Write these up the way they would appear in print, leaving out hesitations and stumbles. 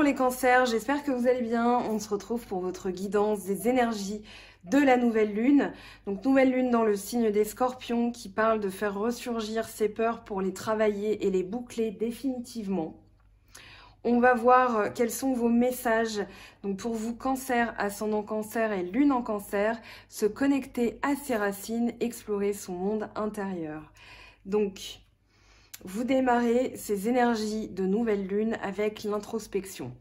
les cancers, j'espère que vous allez bien. On se retrouve pour votre guidance des énergies de la nouvelle lune. Donc nouvelle lune dans le signe des scorpions qui parle de faire ressurgir ses peurs pour les travailler et les boucler définitivement. On va voir quels sont vos messages. Donc pour vous, cancer, ascendant cancer et lune en cancer, se connecter à ses racines, explorer son monde intérieur. Donc, vous démarrez ces énergies de nouvelle lune avec l'introspection.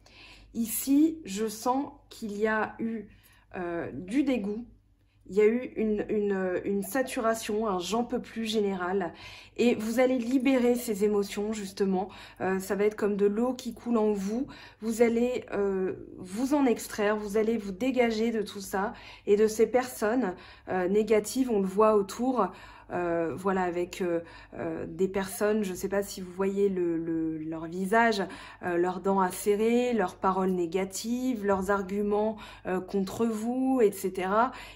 Ici, je sens qu'il y a eu du dégoût, il y a eu une saturation, un j'en peux plus général. Et vous allez libérer ces émotions, justement. Ça va être comme de l'eau qui coule en vous. Vous allez vous en extraire, vous allez vous dégager de tout ça et de ces personnes négatives, on le voit autour. Voilà, avec des personnes, je ne sais pas si vous voyez leur visage, leurs dents acérées, leurs paroles négatives, leurs arguments contre vous, etc.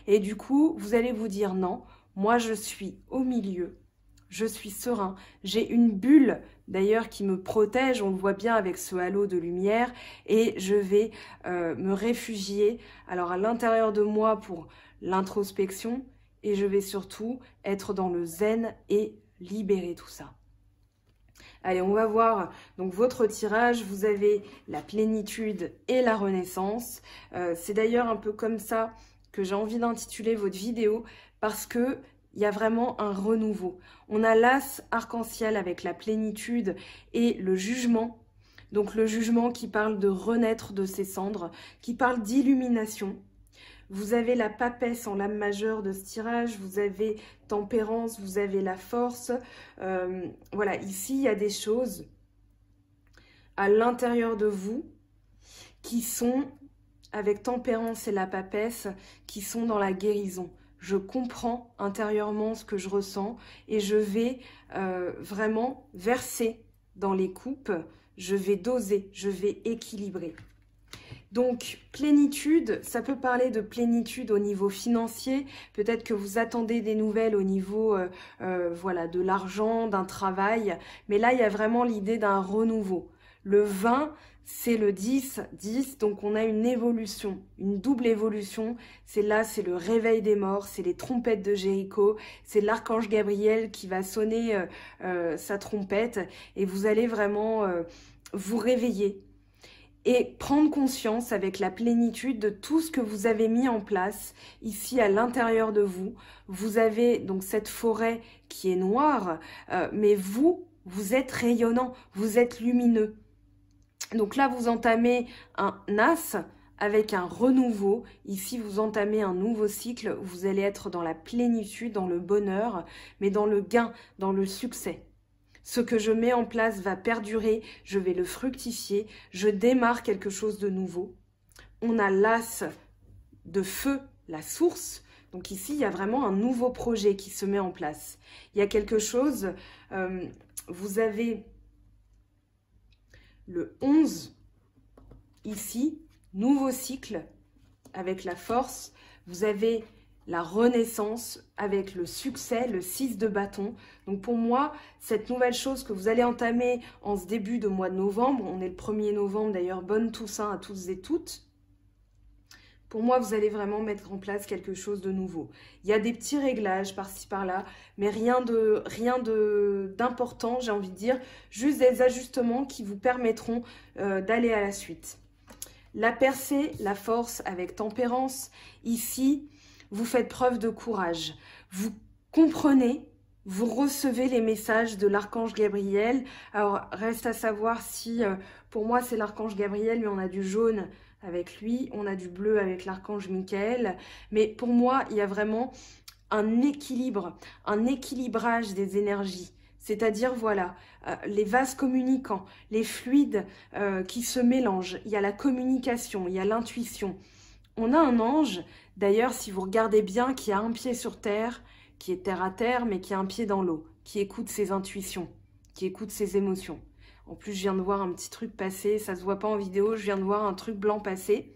Et du coup, vous allez vous dire non, moi je suis au milieu, je suis serein, j'ai une bulle d'ailleurs qui me protège, on le voit bien avec ce halo de lumière, et je vais me réfugier alors à l'intérieur de moi pour l'introspection. Et je vais surtout être dans le zen et libérer tout ça. Allez, on va voir donc votre tirage. Vous avez la plénitude et la renaissance. C'est d'ailleurs un peu comme ça que j'ai envie d'intituler votre vidéo parce que il y a vraiment un renouveau. On a l'as arc-en-ciel avec la plénitude et le jugement. Donc le jugement qui parle de renaître de ses cendres, qui parle d'illumination. Vous avez la papesse en lame majeure de ce tirage, vous avez tempérance, vous avez la force. Voilà, ici, il y a des choses à l'intérieur de vous qui sont, avec tempérance et la papesse, qui sont dans la guérison. Je comprends intérieurement ce que je ressens et je vais vraiment verser dans les coupes, je vais doser, je vais équilibrer. Donc, plénitude, ça peut parler de plénitude au niveau financier. Peut-être que vous attendez des nouvelles au niveau voilà, de l'argent, d'un travail. Mais là, il y a vraiment l'idée d'un renouveau. Le 20, c'est le 10, 10. Donc, on a une évolution, une double évolution. C'est là, c'est le réveil des morts, c'est les trompettes de Jéricho. C'est l'archange Gabriel qui va sonner sa trompette. Et vous allez vraiment vous réveiller. Et prendre conscience avec la plénitude de tout ce que vous avez mis en place ici à l'intérieur de vous. Vous avez donc cette forêt qui est noire, mais vous êtes rayonnant, vous êtes lumineux. Donc là, vous entamez un as avec un renouveau. Ici, vous entamez un nouveau cycle où vous allez être dans la plénitude, dans le bonheur, mais dans le gain, dans le succès. Ce que je mets en place va perdurer, je vais le fructifier, je démarre quelque chose de nouveau. On a l'as de feu, la source. Donc ici, il y a vraiment un nouveau projet qui se met en place. Il y a quelque chose, vous avez le 11, ici, nouveau cycle avec la force. Vous avez la renaissance avec le succès, le 6 de bâton. Donc pour moi, cette nouvelle chose que vous allez entamer en ce début de mois de novembre, on est le 1er novembre d'ailleurs, bonne Toussaint à tous et toutes. Pour moi, vous allez vraiment mettre en place quelque chose de nouveau. Il y a des petits réglages par-ci par-là, mais rien d'important, j'ai envie de dire, juste des ajustements qui vous permettront d'aller à la suite. La percée, la force avec tempérance, ici, vous faites preuve de courage. Vous comprenez, vous recevez les messages de l'archange Gabriel. Alors, reste à savoir si, pour moi, c'est l'archange Gabriel, mais on a du jaune avec lui, on a du bleu avec l'archange Michael. Mais pour moi, il y a vraiment un équilibre, un équilibrage des énergies. C'est-à-dire, voilà, les vases communicants, les fluides qui se mélangent. Il y a la communication, il y a l'intuition. On a un ange, d'ailleurs, si vous regardez bien, qui a un pied sur terre, qui est terre à terre, mais qui a un pied dans l'eau, qui écoute ses intuitions, qui écoute ses émotions. En plus, je viens de voir un petit truc passer, ça se voit pas en vidéo, je viens de voir un truc blanc passer.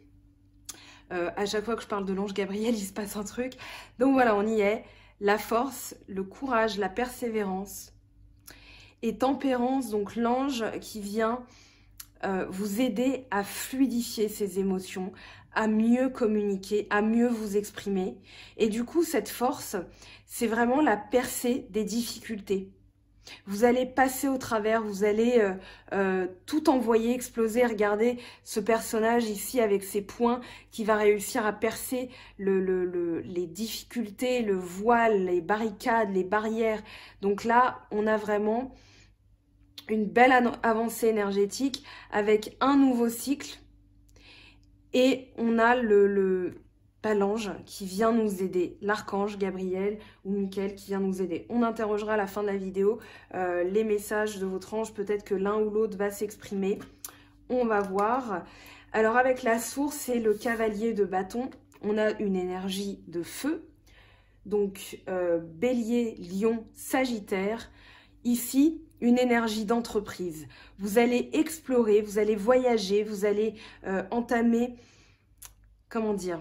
À chaque fois que je parle de l'ange Gabriel, il se passe un truc. Donc voilà, on y est. La force, le courage, la persévérance. Et tempérance, donc l'ange qui vient vous aider à fluidifier ces émotions, à mieux communiquer, à mieux vous exprimer. Et du coup, cette force, c'est vraiment la percée des difficultés. Vous allez passer au travers, vous allez tout envoyer exploser. Regardez ce personnage ici avec ses poings qui va réussir à percer les difficultés, le voile, les barricades, les barrières. Donc là, on a vraiment une belle avancée énergétique avec un nouveau cycle. Et on a l'ange qui vient nous aider, l'archange Gabriel ou Michael qui vient nous aider. On interrogera à la fin de la vidéo les messages de votre ange, peut-être que l'un ou l'autre va s'exprimer. On va voir. Alors avec la source et le cavalier de bâton, on a une énergie de feu. Donc bélier, lion, sagittaire. Ici, une énergie d'entreprise. Vous allez explorer, vous allez voyager, vous allez entamer, comment dire,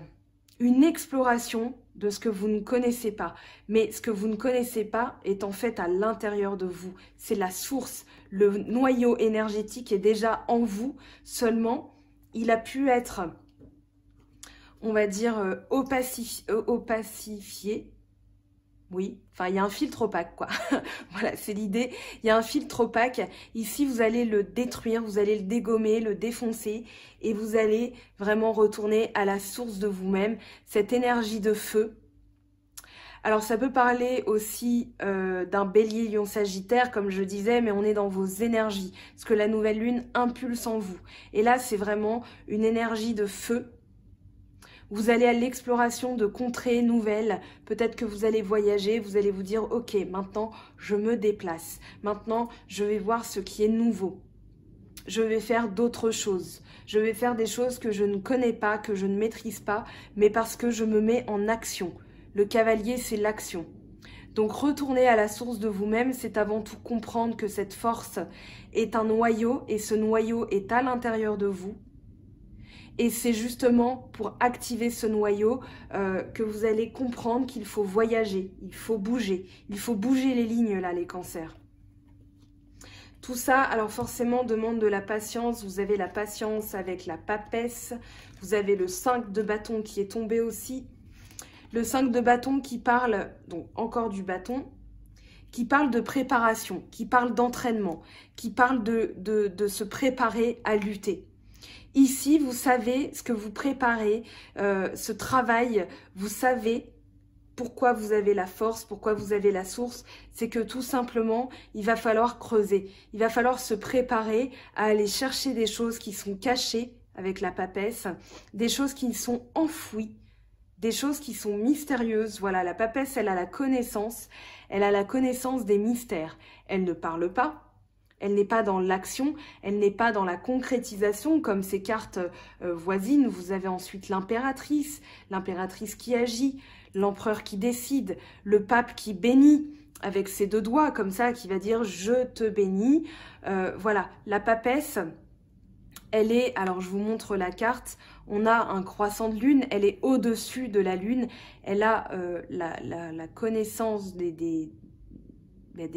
une exploration de ce que vous ne connaissez pas. Mais ce que vous ne connaissez pas est en fait à l'intérieur de vous. C'est la source. Le noyau énergétique est déjà en vous. Seulement, il a pu être, on va dire, opacifié. Oui, enfin, il y a un filtre opaque, quoi. Voilà, c'est l'idée. Il y a un filtre opaque. Ici, vous allez le détruire, vous allez le dégommer, le défoncer. Et vous allez vraiment retourner à la source de vous-même, cette énergie de feu. Alors, ça peut parler aussi d'un bélier, lion, sagittaire, comme je disais, mais on est dans vos énergies. Ce que la nouvelle lune impulse en vous. Et là, c'est vraiment une énergie de feu. Vous allez à l'exploration de contrées nouvelles. Peut-être que vous allez voyager, vous allez vous dire « Ok, maintenant, je me déplace. Maintenant, je vais voir ce qui est nouveau. Je vais faire d'autres choses. Je vais faire des choses que je ne connais pas, que je ne maîtrise pas, mais parce que je me mets en action. » Le cavalier, c'est l'action. Donc, retourner à la source de vous-même, c'est avant tout comprendre que cette force est un noyau et ce noyau est à l'intérieur de vous. Et c'est justement pour activer ce noyau que vous allez comprendre qu'il faut voyager, il faut bouger les lignes là, les cancers. Tout ça, alors forcément, demande de la patience. Vous avez la patience avec la papesse, vous avez le 5 de bâton qui est tombé aussi. Le 5 de bâton qui parle, donc encore du bâton, qui parle de préparation, qui parle d'entraînement, qui parle de se préparer à lutter. Ici, vous savez ce que vous préparez, ce travail, vous savez pourquoi vous avez la force, pourquoi vous avez la source. C'est que tout simplement, il va falloir creuser. Il va falloir se préparer à aller chercher des choses qui sont cachées avec la papesse, des choses qui sont enfouies, des choses qui sont mystérieuses. Voilà, la papesse, elle a la connaissance des mystères. Elle ne parle pas. Elle n'est pas dans l'action, elle n'est pas dans la concrétisation comme ces cartes voisines. Vous avez ensuite l'impératrice qui agit, l'empereur qui décide, le pape qui bénit avec ses deux doigts comme ça, qui va dire « je te bénis ». Voilà, la papesse, elle est, alors je vous montre la carte, on a un croissant de lune, elle est au-dessus de la lune, elle a la connaissance des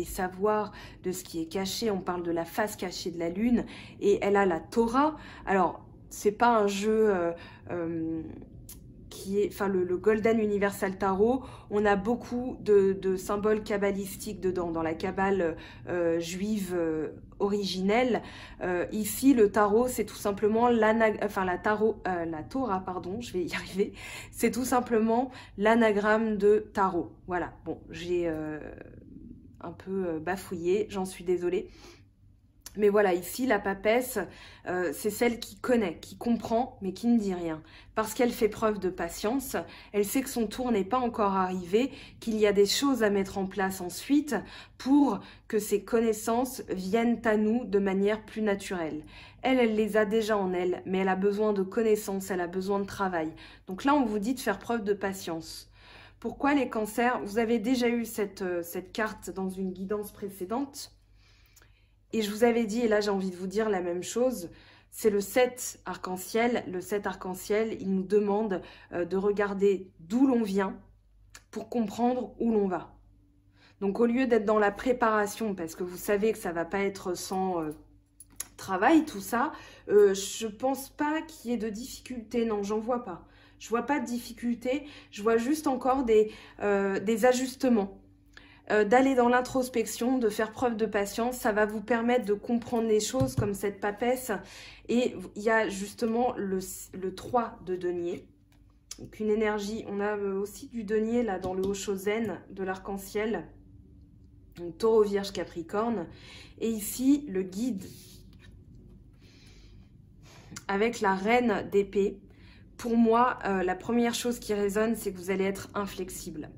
savoirs, de ce qui est caché. On parle de la face cachée de la lune et elle a la Torah. Alors, c'est pas un jeu qui est, enfin le Golden Universal Tarot, on a beaucoup de symboles kabbalistiques dedans, dans la kabbale juive originelle. Ici, le tarot, c'est tout simplement la Torah, pardon, je vais y arriver. C'est tout simplement l'anagramme de tarot. Voilà, bon, j'ai un peu bafouillé, j'en suis désolée. Mais voilà, ici, la papesse, c'est celle qui connaît, qui comprend, mais qui ne dit rien. Parce qu'elle fait preuve de patience, elle sait que son tour n'est pas encore arrivé, qu'il y a des choses à mettre en place ensuite pour que ces connaissances viennent à nous de manière plus naturelle. Elle les a déjà en elle, mais elle a besoin de connaissances, elle a besoin de travail. Donc là, on vous dit de faire preuve de patience. Pourquoi les cancers? Vous avez déjà eu cette carte dans une guidance précédente. Et je vous avais dit, et là j'ai envie de vous dire la même chose, c'est le 7 arc-en-ciel. Le 7 arc-en-ciel, il nous demande de regarder d'où l'on vient pour comprendre où l'on va. Donc au lieu d'être dans la préparation, parce que vous savez que ça ne va pas être sans travail, tout ça, je pense pas qu'il y ait de difficultés. Non, j'en vois pas. Je vois pas de difficultés. Je vois juste encore des ajustements. D'aller dans l'introspection, de faire preuve de patience, ça va vous permettre de comprendre les choses comme cette papesse. Et il y a justement le 3 de denier. Donc une énergie, on a aussi du denier là dans le Hoshozen de l'arc-en-ciel. Donc taureau, vierge, capricorne. Et ici, le guide avec la reine d'épée. Pour moi, la première chose qui résonne, c'est que vous allez être inflexible.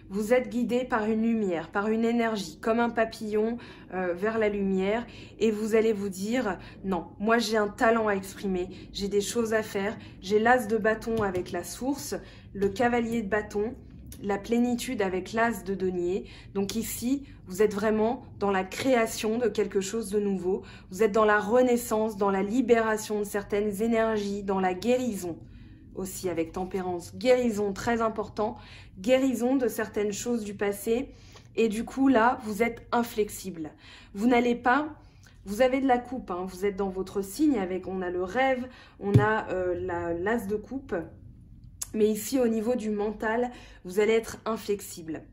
Vous êtes guidé par une lumière, par une énergie, comme un papillon vers la lumière. Et vous allez vous dire, non, moi j'ai un talent à exprimer, j'ai des choses à faire. J'ai l'as de bâton avec la source, le cavalier de bâton, la plénitude avec l'as de denier. Donc ici, vous êtes vraiment dans la création de quelque chose de nouveau. Vous êtes dans la renaissance, dans la libération de certaines énergies, dans la guérison. Aussi avec tempérance, guérison très important, guérison de certaines choses du passé, et du coup là vous êtes inflexible. Vous n'allez pas, vous avez de la coupe, hein, vous êtes dans votre signe avec, on a le rêve, on a l'as de coupe, mais ici au niveau du mental, vous allez être inflexible.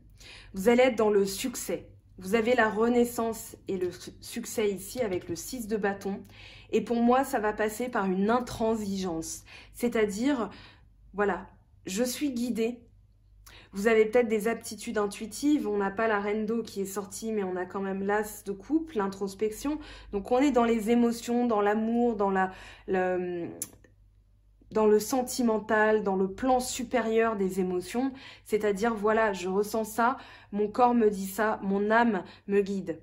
Vous allez être dans le succès. Vous avez la renaissance et le succès ici avec le 6 de bâton. Et pour moi, ça va passer par une intransigeance. C'est-à-dire, voilà, je suis guidée. Vous avez peut-être des aptitudes intuitives. On n'a pas la reine d'eau qui est sortie, mais on a quand même l'as de coupe, l'introspection. Donc on est dans les émotions, dans l'amour, dans le sentimental, dans le plan supérieur des émotions, c'est-à-dire, voilà, je ressens ça, mon corps me dit ça, mon âme me guide.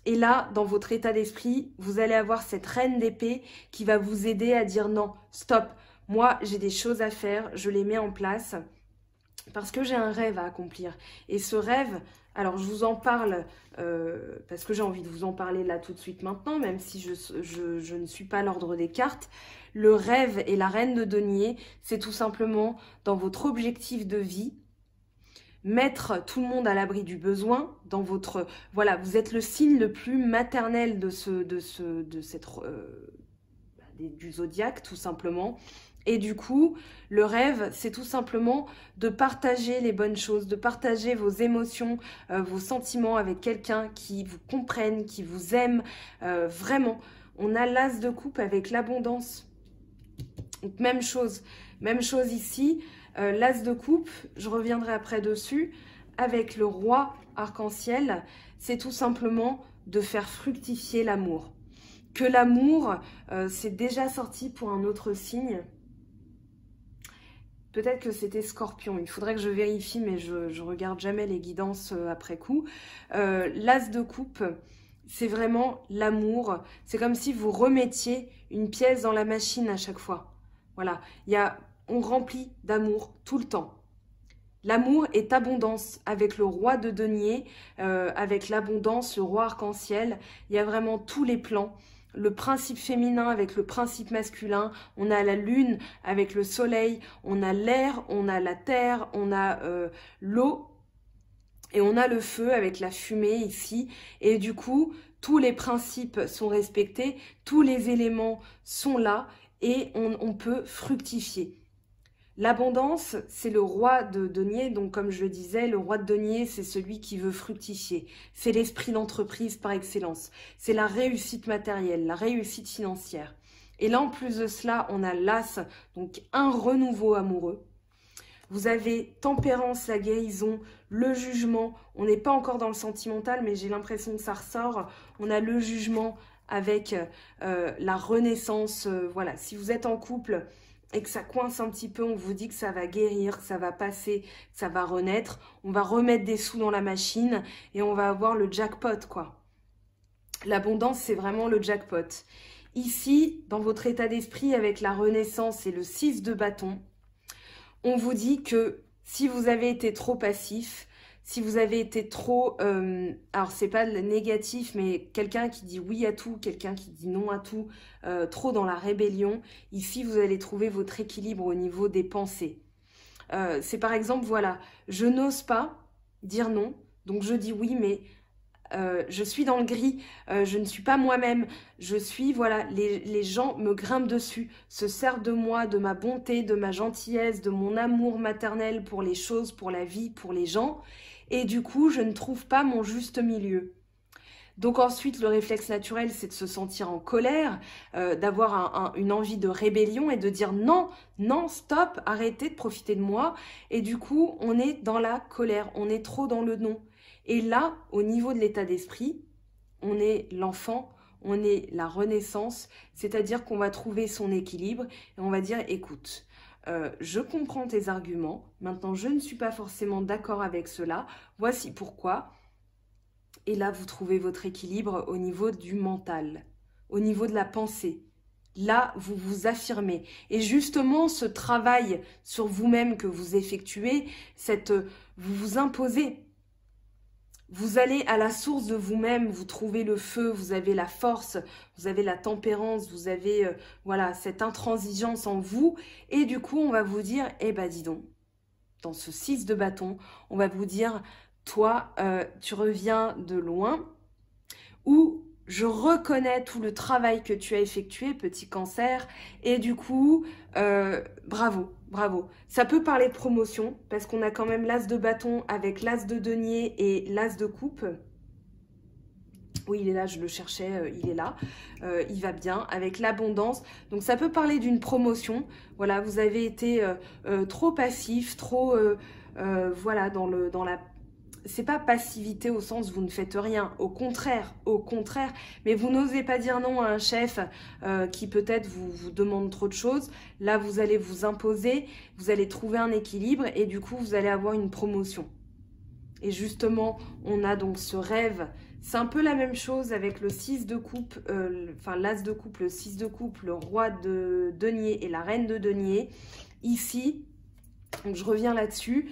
Et là, dans votre état d'esprit, vous allez avoir cette reine d'épée qui va vous aider à dire non, stop, moi j'ai des choses à faire, je les mets en place parce que j'ai un rêve à accomplir. Et ce rêve, alors je vous en parle parce que j'ai envie de vous en parler là tout de suite maintenant, même si je ne suis pas l'ordre des cartes. Le rêve et la reine de denier, c'est tout simplement dans votre objectif de vie, mettre tout le monde à l'abri du besoin, dans votre... Voilà, vous êtes le signe le plus maternel du zodiaque, tout simplement. Et du coup, le rêve, c'est tout simplement de partager les bonnes choses, de partager vos émotions, vos sentiments avec quelqu'un qui vous comprenne, qui vous aime. Vraiment, on a l'as de coupe avec l'abondance. Donc, même chose ici. L'as de coupe, je reviendrai après dessus, avec le roi arc-en-ciel, c'est tout simplement de faire fructifier l'amour. Que l'amour, c'est déjà sorti pour un autre signe. Peut-être que c'était Scorpion, il faudrait que je vérifie, mais je regarde jamais les guidances après coup. L'as de coupe, c'est vraiment l'amour. C'est comme si vous remettiez une pièce dans la machine à chaque fois. Voilà, on remplit d'amour tout le temps. L'amour est abondance avec le roi de denier, avec l'abondance, le roi arc-en-ciel. Il y a vraiment tous les plans. Le principe féminin avec le principe masculin, on a la lune avec le soleil, on a l'air, on a la terre, on a l'eau et on a le feu avec la fumée ici. Et du coup, tous les principes sont respectés, tous les éléments sont là et on peut fructifier. L'abondance, c'est le roi de denier, donc comme je le disais, le roi de denier, c'est celui qui veut fructifier. C'est l'esprit d'entreprise par excellence. C'est la réussite matérielle, la réussite financière. Et là, en plus de cela, on a l'as, donc un renouveau amoureux. Vous avez tempérance, la guérison, le jugement. On n'est pas encore dans le sentimental, mais j'ai l'impression que ça ressort. On a le jugement avec la renaissance. Voilà, si vous êtes en couple et que ça coince un petit peu, on vous dit que ça va guérir, que ça va passer, que ça va renaître. On va remettre des sous dans la machine et on va avoir le jackpot, quoi. L'abondance, c'est vraiment le jackpot. Ici, dans votre état d'esprit, avec la renaissance et le 6 de bâton, on vous dit que si vous avez été trop passif, si vous avez été trop... alors, c'est pas le négatif, mais quelqu'un qui dit oui à tout, quelqu'un qui dit non à tout, trop dans la rébellion, ici, vous allez trouver votre équilibre au niveau des pensées. C'est par exemple, voilà, je n'ose pas dire non, donc je dis oui, mais je suis dans le gris, je ne suis pas moi-même, je suis, voilà, les gens me grimpent dessus, se servent de moi, de ma bonté, de ma gentillesse, de mon amour maternel pour les choses, pour la vie, pour les gens, et du coup, je ne trouve pas mon juste milieu. Donc ensuite, le réflexe naturel, c'est de se sentir en colère, d'avoir une envie de rébellion et de dire non, non, stop, arrêtez de profiter de moi. Et du coup, on est dans la colère, on est trop dans le non. Et là, au niveau de l'état d'esprit, on est l'enfant, on est la renaissance, c'est-à-dire qu'on va trouver son équilibre et on va dire, écoute, je comprends tes arguments, maintenant je ne suis pas forcément d'accord avec cela, voici pourquoi. Et là, vous trouvez votre équilibre au niveau du mental, au niveau de la pensée. Là, vous vous affirmez. Et justement, ce travail sur vous-même que vous effectuez, vous vous imposez. Vous allez à la source de vous-même, vous trouvez le feu, vous avez la force, vous avez la tempérance, vous avez voilà, cette intransigeance en vous. Et du coup, on va vous dire, eh ben dis donc, dans ce 6 de bâton, on va vous dire, toi, tu reviens de loin, ou je reconnais tout le travail que tu as effectué, petit cancer, et du coup, bravo, bravo. Ça peut parler de promotion, parce qu'on a quand même l'as de bâton avec l'as de denier et l'as de coupe. Oui, il est là, je le cherchais, il est là. Il va bien, avec l'abondance. Donc, ça peut parler d'une promotion. Voilà, vous avez été trop passif, trop, voilà, dans la... C'est pas passivité au sens vous ne faites rien, au contraire, mais vous n'osez pas dire non à un chef qui peut-être vous demande trop de choses. Là, vous allez vous imposer, vous allez trouver un équilibre et du coup, vous allez avoir une promotion. Et justement, on a donc ce rêve. C'est un peu la même chose avec le 6 de coupe, enfin l'as de coupe, le 6 de coupe, le roi de denier et la reine de denier. Ici, donc je reviens là-dessus.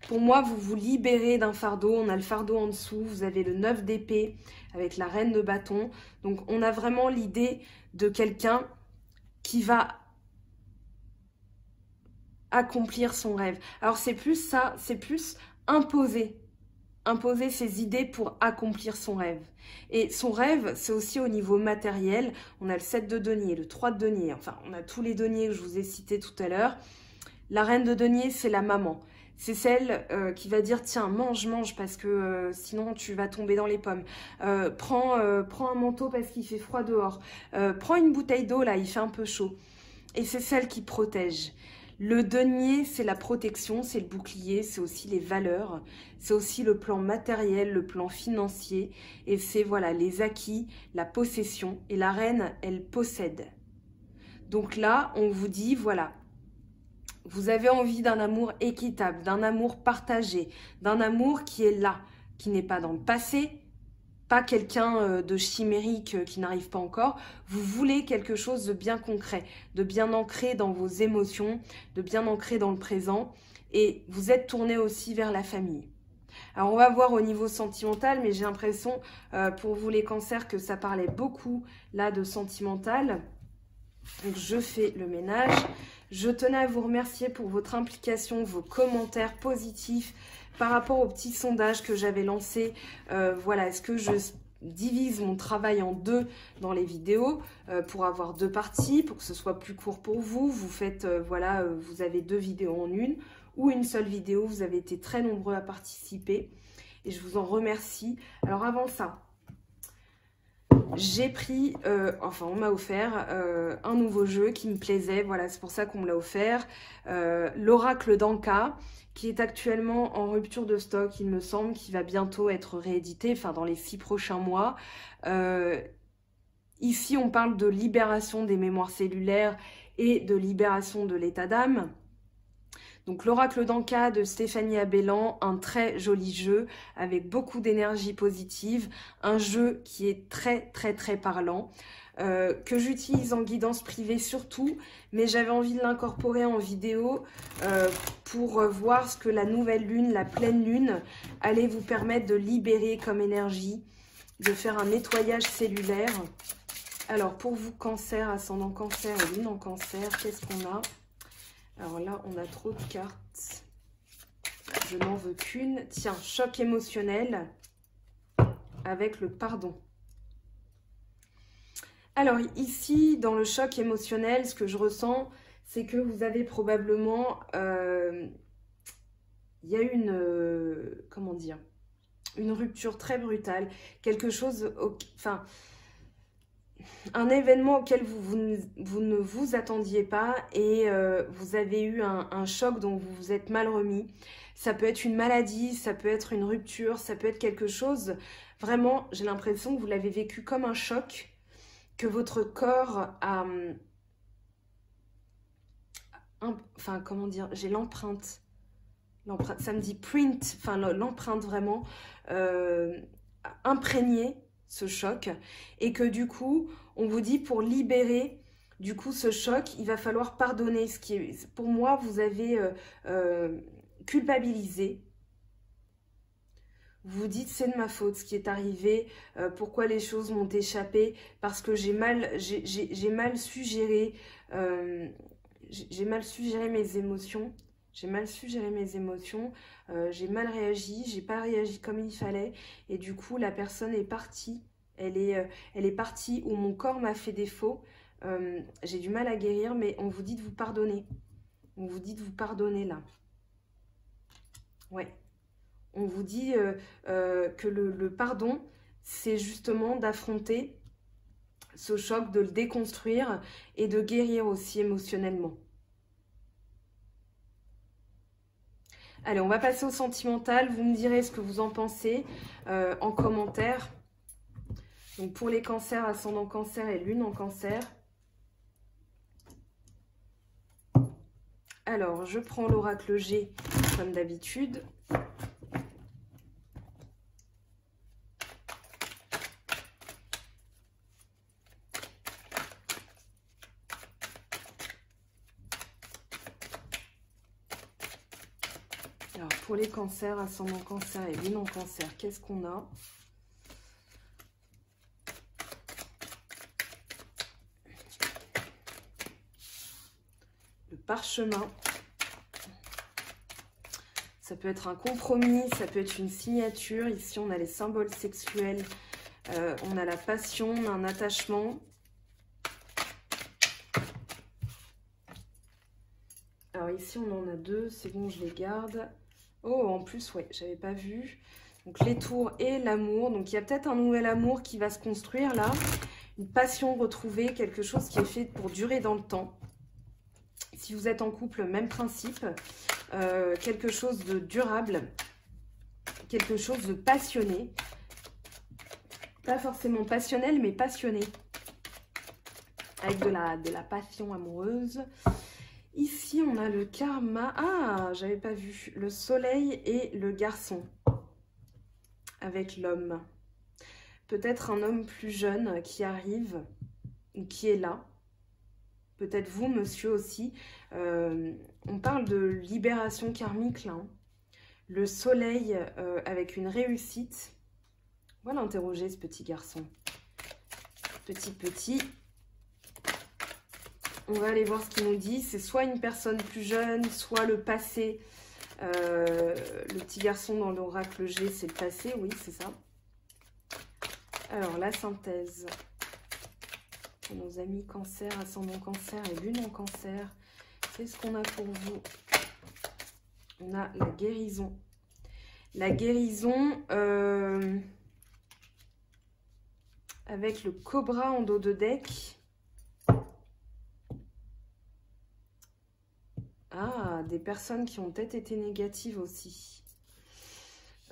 Pour moi, vous vous libérez d'un fardeau. On a le fardeau en dessous. Vous avez le 9 d'épée avec la reine de bâton. Donc, on a vraiment l'idée de quelqu'un qui va accomplir son rêve. Alors, c'est plus ça, c'est plus imposer ses idées pour accomplir son rêve. Et son rêve, c'est aussi au niveau matériel. On a le 7 de denier, le 3 de denier. Enfin, on a tous les deniers que je vous ai cités tout à l'heure. La reine de denier, c'est la maman. C'est celle qui va dire, tiens, mange parce que sinon tu vas tomber dans les pommes. Prends un manteau parce qu'il fait froid dehors. Prends une bouteille d'eau, là, il fait un peu chaud. Et c'est celle qui protège. Le denier, c'est la protection, c'est le bouclier, c'est aussi les valeurs, c'est aussi le plan matériel, le plan financier. Et c'est, voilà, les acquis, la possession. Et la reine, elle possède. Donc là, on vous dit, voilà, vous avez envie d'un amour équitable, d'un amour partagé, d'un amour qui est là, qui n'est pas dans le passé, pas quelqu'un de chimérique qui n'arrive pas encore. Vous voulez quelque chose de bien concret, de bien ancré dans vos émotions, de bien ancré dans le présent. Et vous êtes tourné aussi vers la famille. Alors, on va voir au niveau sentimental, mais j'ai l'impression, pour vous les cancers, que ça parlait beaucoup, là, de sentimental. Donc, je fais le ménage. Je tenais à vous remercier pour votre implication, vos commentaires positifs par rapport au petit sondage que j'avais lancé. Voilà, est-ce que je divise mon travail en deux dans les vidéos pour avoir deux parties, pour que ce soit plus court pour vous. Vous faites, voilà, vous avez deux vidéos en une ou une seule vidéo. Vous avez été très nombreux à participer et je vous en remercie. Alors avant ça, j'ai pris, enfin on m'a offert un nouveau jeu qui me plaisait, voilà, c'est pour ça qu'on me l'a offert, l'Oracle d'Anka, qui est actuellement en rupture de stock, il me semble, qui va bientôt être réédité, enfin dans les 6 prochains mois. Ici on parle de libération des mémoires cellulaires et de libération de l'état d'âme. Donc l'Oracle d'Anka de Stéphanie Abellan, un très joli jeu avec beaucoup d'énergie positive, un jeu qui est très parlant, que j'utilise en guidance privée surtout, mais j'avais envie de l'incorporer en vidéo pour voir ce que la nouvelle lune, la pleine lune, allait vous permettre de libérer comme énergie, de faire un nettoyage cellulaire. Alors pour vous, cancer, ascendant cancer et lune en cancer, qu'est-ce qu'on a ? Alors là, on a trop de cartes. Je n'en veux qu'une. Tiens, choc émotionnel. avec le pardon. Alors ici, dans le choc émotionnel, ce que je ressens, c'est que vous avez probablement... il y a une... comment dire? Une rupture très brutale. Quelque chose... enfin, un événement auquel vous ne vous attendiez pas et vous avez eu un choc dont vous vous êtes mal remis. Ça peut être une maladie, ça peut être une rupture, ça peut être quelque chose... Vraiment, j'ai l'impression que vous l'avez vécu comme un choc, que votre corps a... enfin, comment dire, j'ai l'empreinte, ça me dit print, enfin l'empreinte vraiment, imprégné ce choc, et que du coup, on vous dit pour libérer du coup ce choc, il va falloir pardonner, ce qui est, pour moi, vous avez culpabilisé. Vous vous dites c'est de ma faute ce qui est arrivé, pourquoi les choses m'ont échappé, parce que j'ai mal su gérer, j'ai mal su gérer mes émotions, j'ai mal réagi, j'ai pas réagi comme il fallait, et du coup la personne est partie, elle est partie où mon corps m'a fait défaut, j'ai du mal à guérir, mais on vous dit de vous pardonner, on vous dit de vous pardonner là, ouais. On vous dit que le pardon, c'est justement d'affronter ce choc, de le déconstruire et de guérir aussi émotionnellement. Allez, on va passer au sentimental. Vous me direz ce que vous en pensez en commentaire. Donc pour les cancers, ascendant cancer et lune en cancer. Alors, je prends l'oracle G comme d'habitude. Alors, pour les cancers, ascendant cancer et lune en cancer, qu'est-ce qu'on a? Le parchemin. Ça peut être un compromis, ça peut être une signature. Ici, on a les symboles sexuels, on a la passion, on a un attachement. Alors ici, on en a deux, c'est bon, je les garde. Oh, en plus, ouais, j'avais pas vu. Donc les tours et l'amour. Donc il y a peut-être un nouvel amour qui va se construire là. Une passion retrouvée, quelque chose qui est fait pour durer dans le temps. Si vous êtes en couple, même principe. Quelque chose de durable. Quelque chose de passionné. Pas forcément passionnel, mais passionné. Avec de la passion amoureuse. Ici, on a le karma. Ah, j'avais pas vu. Le soleil et le garçon. Avec l'homme. Peut-être un homme plus jeune qui arrive, ou qui est là. Peut-être vous, monsieur, aussi. On parle de libération karmique, là. Hein. Le soleil avec une réussite. On va l'interroger, ce petit garçon. Petit. On va aller voir ce qu'il nous dit. C'est soit une personne plus jeune, soit le passé. Le petit garçon dans l'oracle G, c'est le passé, oui, c'est ça. Alors, la synthèse. Pour nos amis cancer, ascendant cancer et lune en cancer. Qu'est-ce qu'on a pour vous? On a la guérison. La guérison avec le cobra en dos de deck. Ah, des personnes qui ont peut-être été négatives aussi.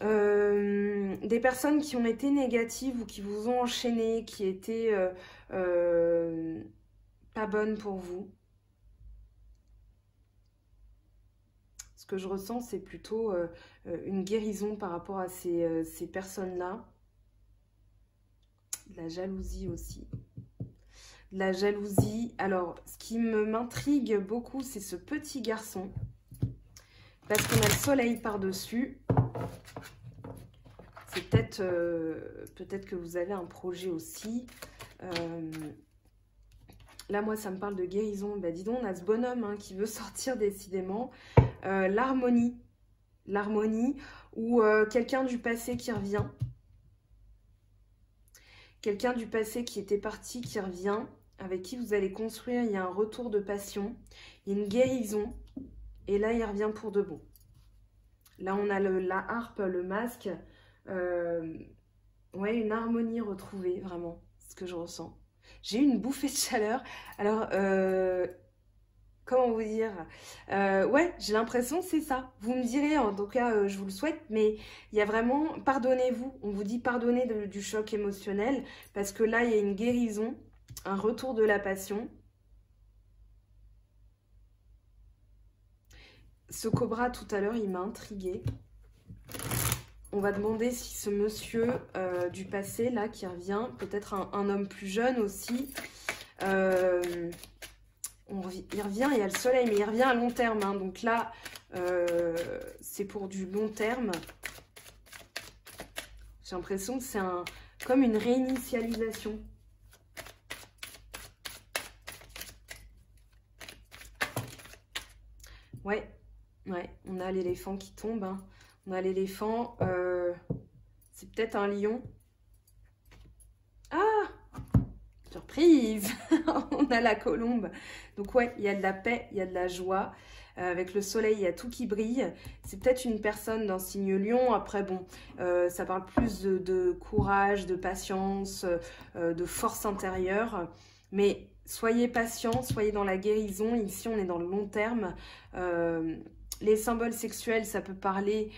Des personnes qui ont été négatives ou qui vous ont enchaîné, qui étaient pas bonnes pour vous. Ce que je ressens, c'est plutôt une guérison par rapport à ces personnes-là. De la jalousie aussi. De la jalousie. Alors, ce qui m'intrigue beaucoup, c'est ce petit garçon. Parce qu'on a le soleil par-dessus. C'est peut-être que vous avez un projet aussi. Là, moi, ça me parle de guérison. Bah, dis donc, on a ce bonhomme hein, qui veut sortir décidément. L'harmonie. L'harmonie ou quelqu'un du passé qui revient. Quelqu'un du passé qui était parti, qui revient, avec qui vous allez construire. Il y a un retour de passion, il y a une guérison. Et là, il revient pour de bon. Là, on a la harpe, le masque. Ouais, une harmonie retrouvée, vraiment, ce que je ressens. J'ai eu une bouffée de chaleur. Alors, comment vous dire, ouais, j'ai l'impression que c'est ça. Vous me direz, en tout cas, je vous le souhaite, mais il y a vraiment, pardonnez-vous. On vous dit pardonnez du choc émotionnel, parce que là, il y a une guérison, un retour de la passion. Ce cobra, tout à l'heure, il m'a intriguée. On va demander si ce monsieur du passé, là, qui revient, peut-être un homme plus jeune aussi, il revient, il y a le soleil, mais il revient à long terme. Hein, donc là, c'est pour du long terme. J'ai l'impression que c'est comme une réinitialisation. Ouais, on a l'éléphant qui tombe. Hein. On a l'éléphant, c'est peut-être un lion. Ah, surprise. On a la colombe. Donc ouais, il y a de la paix, il y a de la joie. Avec le soleil, il y a tout qui brille. C'est peut-être une personne d'un signe lion. Après, bon, ça parle plus de courage, de patience, de force intérieure. Mais soyez patient, soyez dans la guérison. Ici, on est dans le long terme. Les symboles sexuels, ça peut parler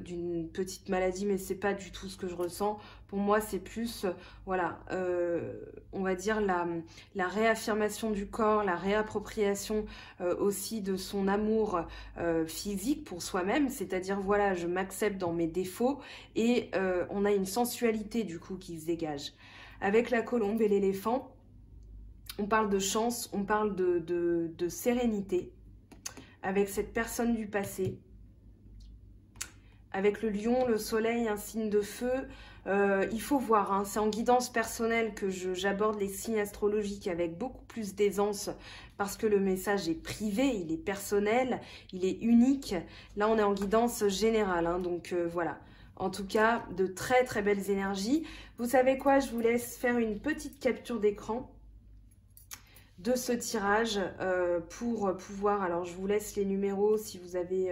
d'une petite maladie, mais c'est pas du tout ce que je ressens. Pour moi, c'est plus, voilà, on va dire la réaffirmation du corps, la réappropriation aussi de son amour physique pour soi-même. C'est-à-dire, voilà, je m'accepte dans mes défauts et on a une sensualité du coup qui se dégage. Avec la colombe et l'éléphant, on parle de chance, on parle de sérénité. Avec cette personne du passé, avec le lion, le soleil, un signe de feu, il faut voir, hein, c'est en guidance personnelle que j'aborde les signes astrologiques avec beaucoup plus d'aisance parce que le message est privé, il est personnel, il est unique. Là, on est en guidance générale, hein, donc voilà. En tout cas, de très très belles énergies. Vous savez quoi, je vous laisse faire une petite capture d'écran de ce tirage pour pouvoir, alors je vous laisse les numéros si vous avez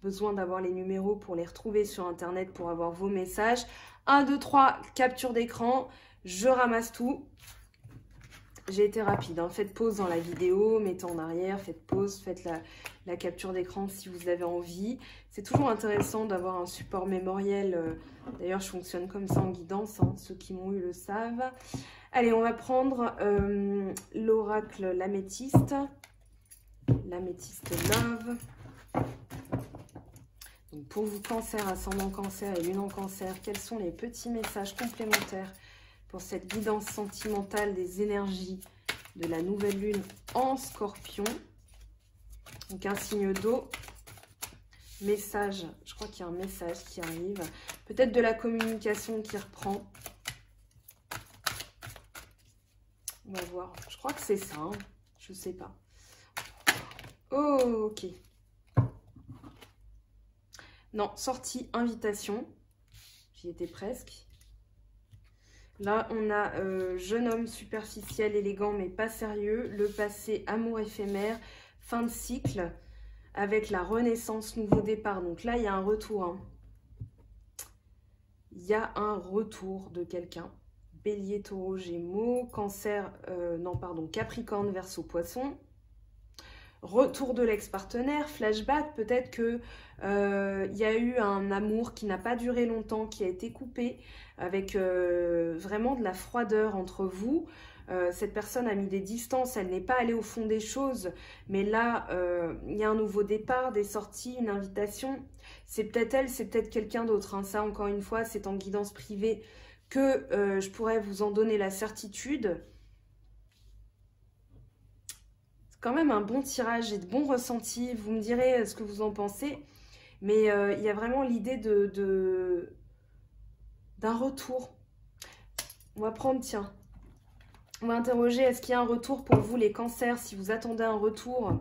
besoin d'avoir les numéros pour les retrouver sur internet pour avoir vos messages. 1, 2, 3, capture d'écran, je ramasse tout. J'ai été rapide, hein. Faites pause dans la vidéo, mettez en arrière, faites pause, faites la capture d'écran si vous avez envie. C'est toujours intéressant d'avoir un support mémoriel. D'ailleurs, je fonctionne comme ça en guidance, hein. Ceux qui m'ont eu le savent. Allez, on va prendre l'oracle l'améthyste. L'améthyste love. Donc pour vous, cancer, ascendant cancer et lune en cancer, quels sont les petits messages complémentaires pour cette guidance sentimentale des énergies de la nouvelle lune en scorpion? Donc un signe d'eau. Message, je crois qu'il y a un message qui arrive. Peut-être de la communication qui reprend. On va voir. Je crois que c'est ça. Hein. Je ne sais pas. Oh, ok. Non, sortie, invitation. J'y étais presque. Là, on a jeune homme superficiel, élégant, mais pas sérieux. Le passé, amour éphémère. Fin de cycle. Avec la renaissance, nouveau départ. Donc là, il y a un retour. Hein. Il y a un retour de quelqu'un. Bélier, taureau, gémeaux, cancer, non pardon, capricorne, verseau, poisson. Retour de l'ex-partenaire, flashback, peut-être que il y a eu un amour qui n'a pas duré longtemps, qui a été coupé, avec vraiment de la froideur entre vous. Cette personne a mis des distances, elle n'est pas allée au fond des choses, mais là, il y a un nouveau départ, des sorties, une invitation. C'est peut-être elle, c'est peut-être quelqu'un d'autre. Hein. Ça, encore une fois, c'est en guidance privée que je pourrais vous en donner la certitude. C'est quand même un bon tirage et de bons ressentis. Vous me direz ce que vous en pensez. Mais il y a vraiment l'idée d'un retour. On va prendre, tiens. On va interroger, est-ce qu'il y a un retour pour vous les cancers? Si vous attendez un retour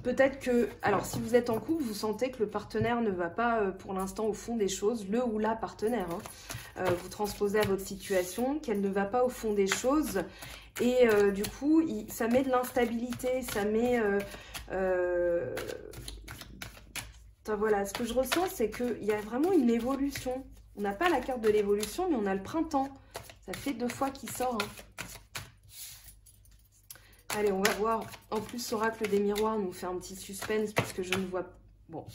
peut-être que, alors si vous êtes en couple, vous sentez que le partenaire ne va pas pour l'instant au fond des choses, le ou la partenaire, hein. Vous transposez à votre situation, qu'elle ne va pas au fond des choses. Et du coup, ça met de l'instabilité, ça met... voilà, ce que je ressens, c'est qu'il y a vraiment une évolution. On n'a pas la carte de l'évolution, mais on a le printemps. Ça fait 2 fois qu'il sort. Hein. Allez, on va voir. En plus, Oracle des miroirs nous fait un petit suspense, puisque je ne vois... Bon,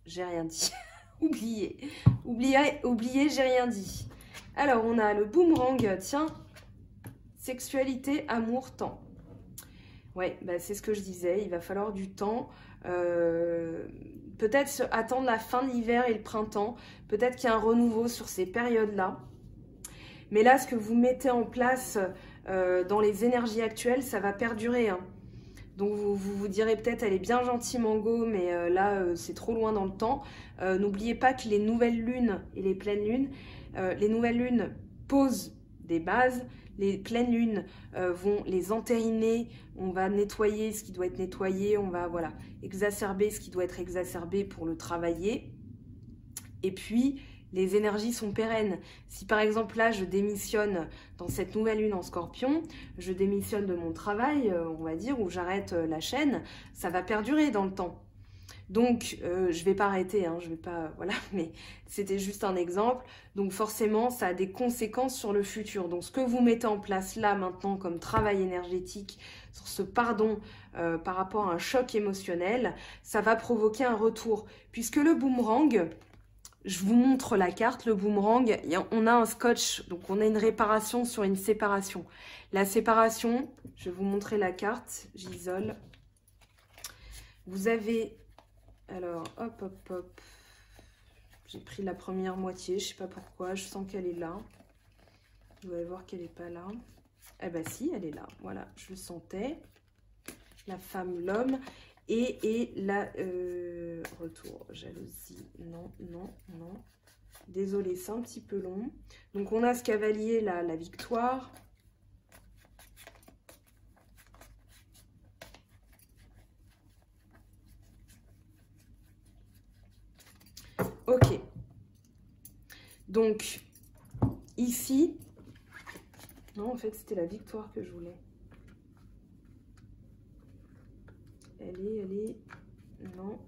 j'ai rien dit. Oubliez. Oubliez, j'ai rien dit. Alors, on a le boomerang. Tiens, sexualité, amour, temps. Ouais, bah, c'est ce que je disais. Il va falloir du temps. Peut-être attendre la fin de l'hiver et le printemps. Peut-être qu'il y a un renouveau sur ces périodes-là. Mais là, ce que vous mettez en place dans les énergies actuelles, ça va perdurer. Hein. Donc, vous direz peut-être, elle est bien gentille, Mango, mais là, c'est trop loin dans le temps. N'oubliez pas que les nouvelles lunes et les pleines lunes, les nouvelles lunes posent des bases. Les pleines lunes vont les entériner, on va nettoyer ce qui doit être nettoyé, on va voilà, exacerber ce qui doit être exacerbé pour le travailler. Et puis, les énergies sont pérennes. Si par exemple là, je démissionne dans cette nouvelle lune en Scorpion, je démissionne de mon travail, on va dire, ou j'arrête la chaîne, ça va perdurer dans le temps. Donc, je vais pas arrêter, hein, je vais pas, voilà, mais c'était juste un exemple. Donc, forcément, ça a des conséquences sur le futur. Donc, ce que vous mettez en place là, maintenant, comme travail énergétique, sur ce pardon par rapport à un choc émotionnel, ça va provoquer un retour. Puisque le boomerang, je vous montre la carte, le boomerang, on a un scotch, donc on a une réparation sur une séparation. La séparation, je vais vous montrer la carte, j'isole. Vous avez... Alors, hop, hop, hop. J'ai pris la première moitié, je sais pas pourquoi, je sens qu'elle est là. Vous allez voir qu'elle n'est pas là. Eh ben si, elle est là, voilà, je le sentais. La femme, l'homme, et la... retour, jalousie, non, non, non. Désolée, c'est un petit peu long. Donc on a ce cavalier là, la victoire. Ok, donc ici, non en fait c'était la victoire que je voulais. Elle est, non,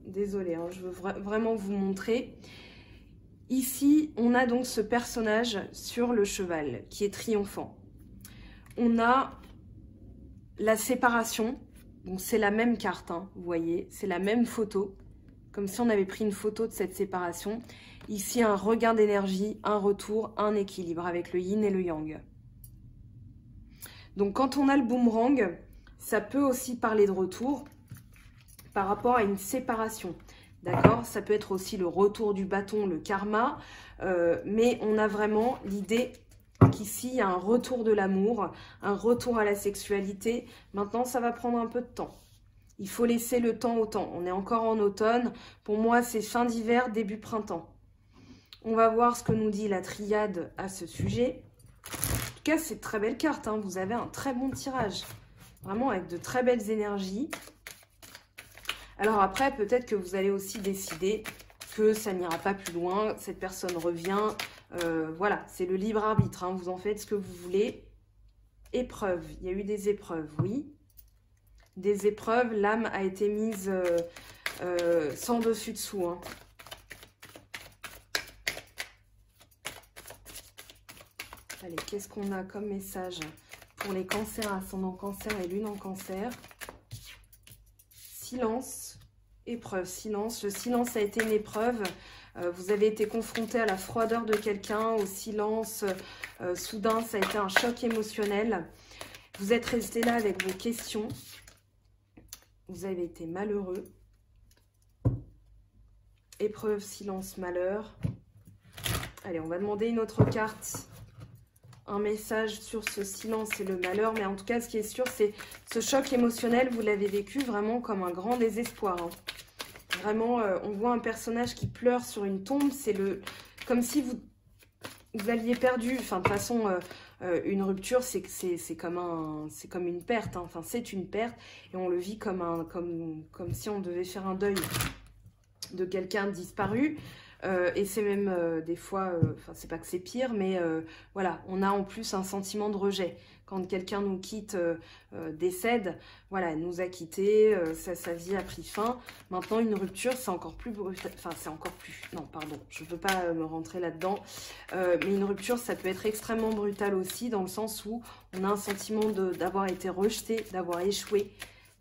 désolée, hein, je veux vraiment vous montrer. Ici, on a donc ce personnage sur le cheval qui est triomphant. On a la séparation, donc c'est la même carte, hein, vous voyez, c'est la même photo. Comme si on avait pris une photo de cette séparation. Ici, un regain d'énergie, un retour, un équilibre avec le yin et le yang. Donc, quand on a le boomerang, ça peut aussi parler de retour par rapport à une séparation. D'accord? Ça peut être aussi le retour du bâton, le karma. Mais on a vraiment l'idée qu'ici, il y a un retour de l'amour, un retour à la sexualité. Maintenant, ça va prendre un peu de temps. Il faut laisser le temps au temps. On est encore en automne. Pour moi, c'est fin d'hiver, début printemps. On va voir ce que nous dit la triade à ce sujet. En tout cas, c'est une très belle carte. Hein. Vous avez un très bon tirage. Vraiment avec de très belles énergies. Alors après, peut-être que vous allez aussi décider que ça n'ira pas plus loin. Cette personne revient. Voilà, c'est le libre arbitre. Hein. Vous en faites ce que vous voulez. Épreuve. Il y a eu des épreuves, oui. Des épreuves, l'âme a été mise sans dessus-dessous. Hein. Allez, qu'est-ce qu'on a comme message pour les cancers, ascendant cancer et lune en cancer? Silence, épreuve, silence. Le silence a été une épreuve. Vous avez été confronté à la froideur de quelqu'un, au silence. Soudain, ça a été un choc émotionnel. Vous êtes resté là avec vos questions. Vous avez été malheureux. Épreuve, silence, malheur. Allez, on va demander une autre carte. Un message sur ce silence et le malheur. Mais en tout cas, ce qui est sûr, c'est ce choc émotionnel, vous l'avez vécu vraiment comme un grand désespoir. Hein. Vraiment, on voit un personnage qui pleure sur une tombe. C'est comme si vous aviez perdu, enfin de toute façon, une rupture, c'est comme une perte, hein. Enfin c'est une perte, et on le vit comme si on devait faire un deuil de quelqu'un disparu. Et c'est même des fois, enfin c'est pas que c'est pire, mais voilà, on a en plus un sentiment de rejet. Quand quelqu'un nous quitte, décède, voilà, elle nous a quittés, sa vie a pris fin. Maintenant, une rupture, c'est encore plus brutal. Enfin, c'est encore plus... Non, pardon, je ne veux pas me rentrer là-dedans. Mais une rupture, ça peut être extrêmement brutal aussi, dans le sens où on a un sentiment d'avoir été rejeté, d'avoir échoué.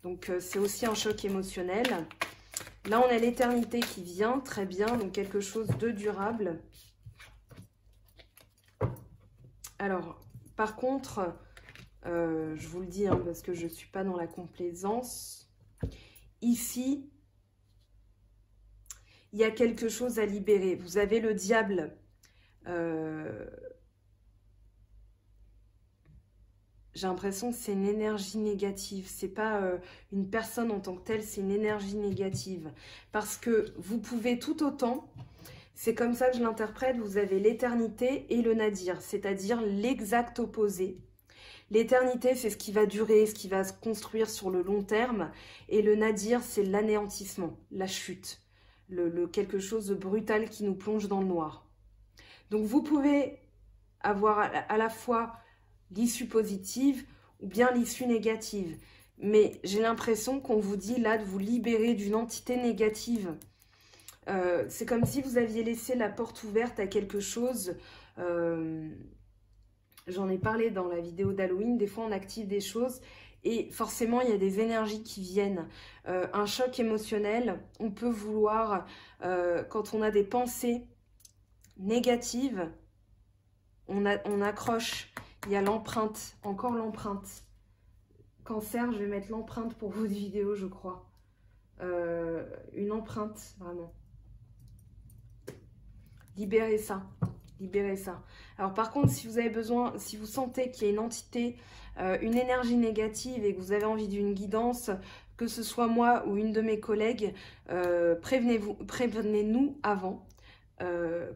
Donc, c'est aussi un choc émotionnel. Là, on a l'éternité qui vient, très bien, donc quelque chose de durable. Alors, par contre, je vous le dis, hein, parce que je ne suis pas dans la complaisance, ici, il y a quelque chose à libérer. Vous avez le diable. J'ai l'impression que c'est une énergie négative. C'est pas une personne en tant que telle, c'est une énergie négative. Parce que vous pouvez tout autant, c'est comme ça que je l'interprète, vous avez l'éternité et le nadir, c'est-à-dire l'exact opposé. L'éternité, c'est ce qui va durer, ce qui va se construire sur le long terme. Et le nadir, c'est l'anéantissement, la chute, quelque chose de brutal qui nous plonge dans le noir. Donc vous pouvez avoir à la fois l'issue positive ou bien l'issue négative. Mais j'ai l'impression qu'on vous dit là de vous libérer d'une entité négative. C'est comme si vous aviez laissé la porte ouverte à quelque chose. J'en ai parlé dans la vidéo d'Halloween. Des fois, on active des choses et forcément, il y a des énergies qui viennent. Un choc émotionnel, on peut vouloir, quand on a des pensées négatives, on accroche. Il y a l'empreinte, encore l'empreinte. Cancer, je vais mettre l'empreinte pour votre vidéo, je crois. Une empreinte, vraiment. Libérez ça. Libérez ça. Alors par contre, si vous avez besoin, si vous sentez qu'il y a une entité, une énergie négative et que vous avez envie d'une guidance, que ce soit moi ou une de mes collègues, prévenez-nous avant.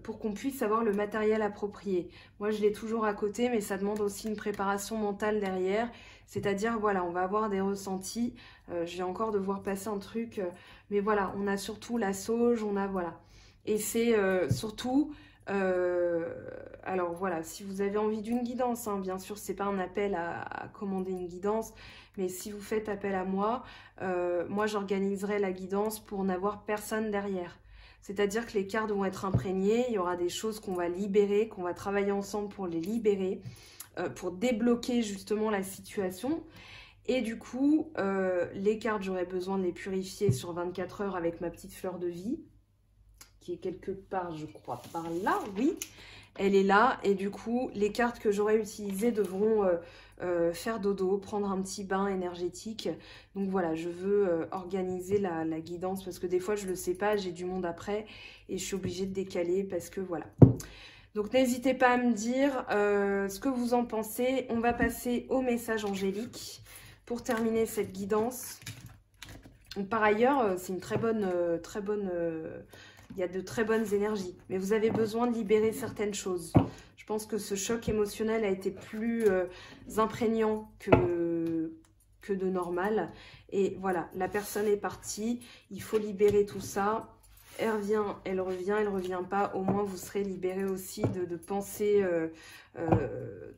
Pour qu'on puisse avoir le matériel approprié. Moi, je l'ai toujours à côté, mais ça demande aussi une préparation mentale derrière. C'est-à-dire, voilà, on va avoir des ressentis. Je vais encore devoir passer un truc. Mais voilà, on a surtout la sauge, on a, voilà. Et c'est surtout... alors voilà, si vous avez envie d'une guidance, hein, bien sûr, c'est pas un appel à commander une guidance, mais si vous faites appel à moi, moi j'organiserai la guidance pour n'avoir personne derrière. C'est-à-dire que les cartes vont être imprégnées, il y aura des choses qu'on va libérer, qu'on va travailler ensemble pour les libérer, pour débloquer justement la situation. Et du coup, les cartes, j'aurai besoin de les purifier sur 24 heures avec ma petite fleur de vie, qui est quelque part, je crois, par là, oui. Elle est là, et du coup, les cartes que j'aurai utilisées devront faire dodo, prendre un petit bain énergétique. Donc voilà, je veux organiser la guidance, parce que des fois, je ne le sais pas, j'ai du monde après, et je suis obligée de décaler, parce que voilà. Donc n'hésitez pas à me dire ce que vous en pensez. On va passer au message angélique pour terminer cette guidance. Donc, par ailleurs, c'est une très bonne... il y a de très bonnes énergies, mais vous avez besoin de libérer certaines choses. Je pense que ce choc émotionnel a été plus imprégnant que de normal. Et voilà, la personne est partie, il faut libérer tout ça. Elle revient, elle revient pas. Au moins, vous serez libéré aussi de pensées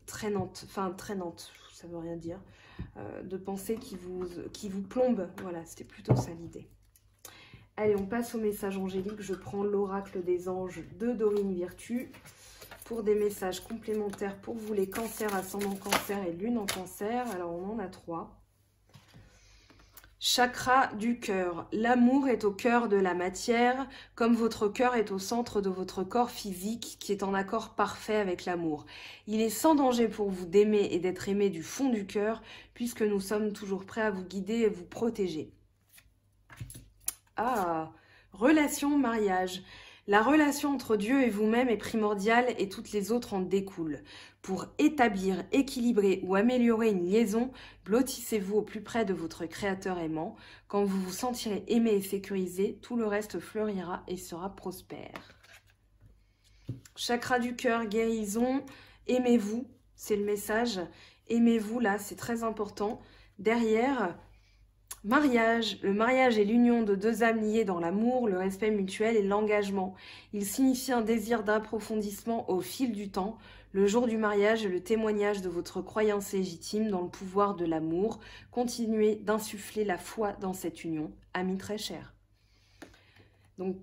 traînantes. Enfin, traînantes, ça veut rien dire. De pensées qui vous plombent. Voilà, c'était plutôt ça l'idée. Allez, on passe au message angélique. Je prends l'oracle des anges de Dorine Virtue pour des messages complémentaires pour vous les cancers, ascendant cancer et lune en cancer. Alors, on en a 3. Chakra du cœur. L'amour est au cœur de la matière, comme votre cœur est au centre de votre corps physique qui est en accord parfait avec l'amour. Il est sans danger pour vous d'aimer et d'être aimé du fond du cœur, puisque nous sommes toujours prêts à vous guider et vous protéger. Ah, relation, mariage. La relation entre Dieu et vous-même est primordiale et toutes les autres en découlent. Pour établir, équilibrer ou améliorer une liaison, blottissez-vous au plus près de votre créateur aimant. Quand vous vous sentirez aimé et sécurisé, tout le reste fleurira et sera prospère. Chakra du cœur, guérison, aimez-vous, c'est le message. Aimez-vous, là, c'est très important. Derrière, mariage. Le mariage est l'union de deux âmes liées dans l'amour, le respect mutuel et l'engagement. Il signifie un désir d'approfondissement au fil du temps. Le jour du mariage est le témoignage de votre croyance légitime dans le pouvoir de l'amour. Continuez d'insuffler la foi dans cette union. Amis très chers. Donc,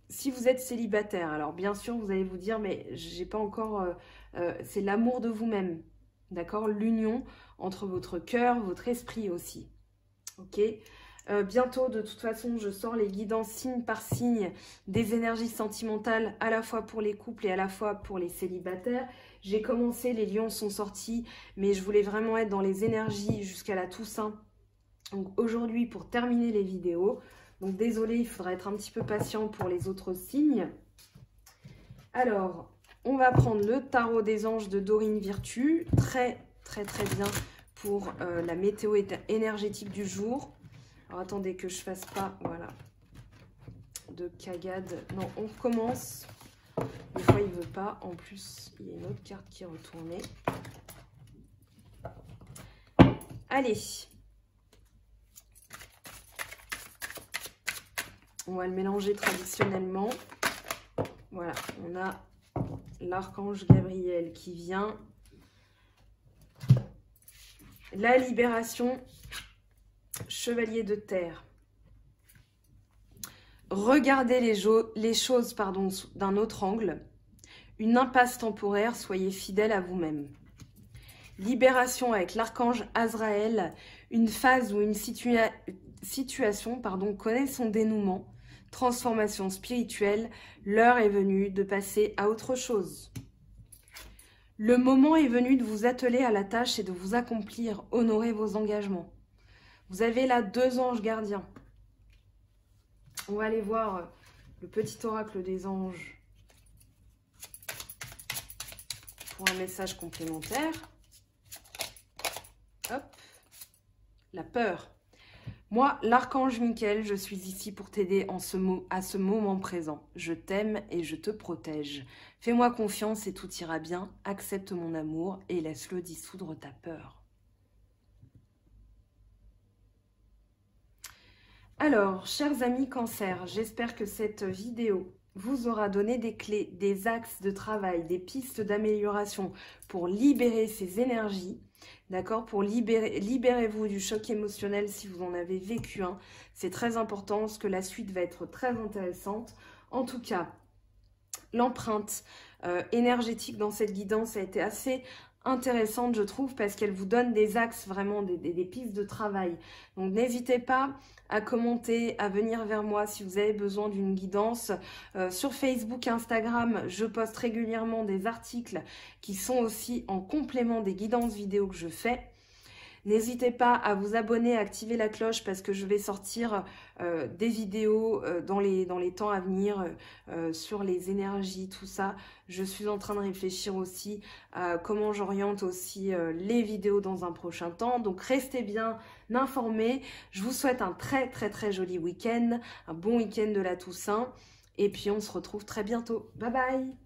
si vous êtes célibataire, alors bien sûr, vous allez vous dire, mais j'ai pas encore... c'est l'amour de vous-même, d'accord? L'union entre votre cœur, votre esprit aussi. Ok, bientôt, de toute façon, je sors les guidances signe par signe des énergies sentimentales à la fois pour les couples et à la fois pour les célibataires. J'ai commencé, les lions sont sortis, mais je voulais vraiment être dans les énergies jusqu'à la Toussaint. Donc aujourd'hui, pour terminer les vidéos, donc désolé, il faudra être un petit peu patient pour les autres signes. Alors, on va prendre le tarot des anges de Dorine Virtue, très bien pour la météo énergétique du jour. Alors attendez que je fasse pas, voilà, de cagade. Non, on recommence. Des fois il veut pas. En plus, il y a une autre carte qui est retournée. Allez. On va le mélanger traditionnellement. Voilà, on a l'archange Gabriel qui vient. La libération, chevalier de terre. Regardez les choses d'un autre angle. Une impasse temporaire, soyez fidèle à vous-même. Libération avec l'archange Azraël. Une phase ou une situation connaît son dénouement. Transformation spirituelle. L'heure est venue de passer à autre chose. Le moment est venu de vous atteler à la tâche et de vous accomplir, honorer vos engagements. Vous avez là 2 anges gardiens. On va aller voir le petit oracle des anges pour un message complémentaire. Hop, la peur. Moi, l'archange Michael, je suis ici pour t'aider à ce moment présent. Je t'aime et je te protège. Fais-moi confiance et tout ira bien. Accepte mon amour et laisse-le dissoudre ta peur. Alors, chers amis Cancer, j'espère que cette vidéo vous aura donné des clés, des axes de travail, des pistes d'amélioration pour libérer ces énergies. D'accord? Pour libérez-vous du choc émotionnel si vous en avez vécu un. C'est très important parce que la suite va être très intéressante. En tout cas, l'empreinte énergétique dans cette guidance a été assez intéressante, je trouve, parce qu'elle vous donne des axes, vraiment des pistes de travail. Donc, n'hésitez pas à commenter, à venir vers moi si vous avez besoin d'une guidance. Sur Facebook, Instagram, je poste régulièrement des articles qui sont aussi en complément des guidances vidéo que je fais. N'hésitez pas à vous abonner, à activer la cloche parce que je vais sortir des vidéos dans les temps à venir sur les énergies, tout ça. Je suis en train de réfléchir aussi à comment j'oriente aussi les vidéos dans un prochain temps. Donc restez bien informés. Je vous souhaite un très joli week-end, un bon week-end de la Toussaint. Et puis on se retrouve très bientôt. Bye bye!